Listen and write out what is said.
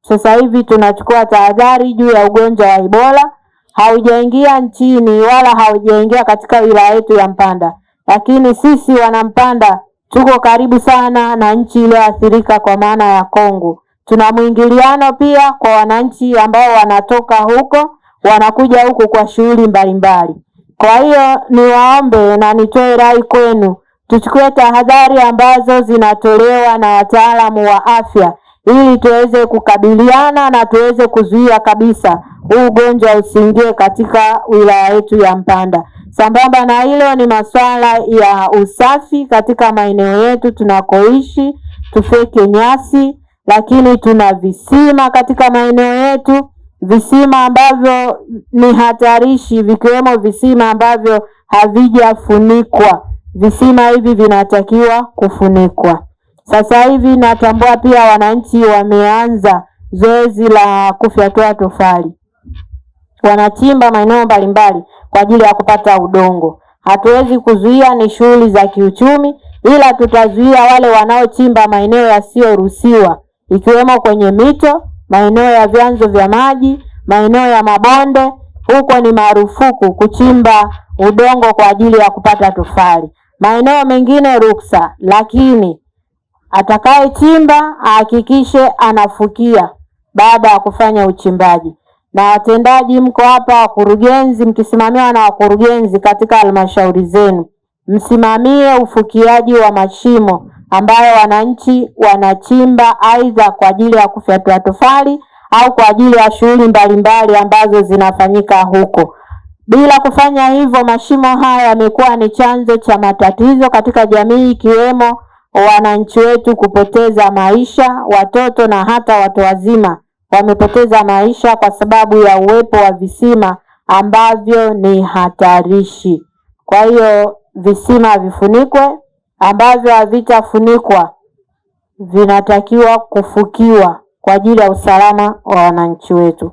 sasa hivi tunachukua tahadhari juu ya ugonjwa wa Ebola. Haujaingia nchini wala haujaingia katika wilaya yetu ya Mpanda, lakini sisi wanampanda tuko karibu sana na nchi iliyoathirika kwa maana ya Kongo. Tuna mwingiliano pia kwa wananchi ambao wanatoka huko wanakuja huku kwa shughuli mbalimbali. Kwa hiyo niwaombe na nitoe rai kwenu, tuchukue tahadhari ambazo zinatolewa na wataalamu wa afya ili tuweze kukabiliana na tuweze kuzuia kabisa huu ugonjwa usiingie katika wilaya yetu ya Mpanda. Sambamba na hilo ni masuala ya usafi katika maeneo yetu tunakoishi, tufeke nyasi, lakini tuna visima katika maeneo yetu, visima ambavyo ni hatarishi, vikiwemo visima ambavyo havijafunikwa. Visima hivi vinatakiwa kufunikwa. Sasa hivi natambua pia wananchi wameanza zoezi la kufyatua tofali. Wanachimba maeneo mbalimbali kwa ajili ya kupata udongo. Hatuwezi kuzuia, ni shughuli za kiuchumi, ila tutazuia wale wanaochimba maeneo yasiyoruhusiwa, ikiwemo kwenye mito, maeneo ya vyanzo vya maji, maeneo ya mabonde. Huko ni marufuku kuchimba udongo kwa ajili ya kupata tofali. Maeneo mengine ruksa, lakini atakayechimba ahakikishe anafukia baada ya kufanya uchimbaji. Na watendaji mko hapa, wakurugenzi, mkisimamiwa na wakurugenzi katika halmashauri zenu, msimamie ufukiaji wa mashimo ambayo wananchi wanachimba aidha kwa ajili ya kufyatua tofali au kwa ajili ya shughuli mbalimbali ambazo zinafanyika huko. Bila kufanya hivyo, mashimo haya yamekuwa ni chanzo cha matatizo katika jamii, ikiwemo wananchi wetu kupoteza maisha, watoto na hata watu wazima wamepoteza maisha kwa sababu ya uwepo wa visima ambavyo ni hatarishi. Kwa hiyo visima vifunikwe, ambavyo havitafunikwa vinatakiwa kufukiwa kwa ajili ya usalama wa wananchi wetu.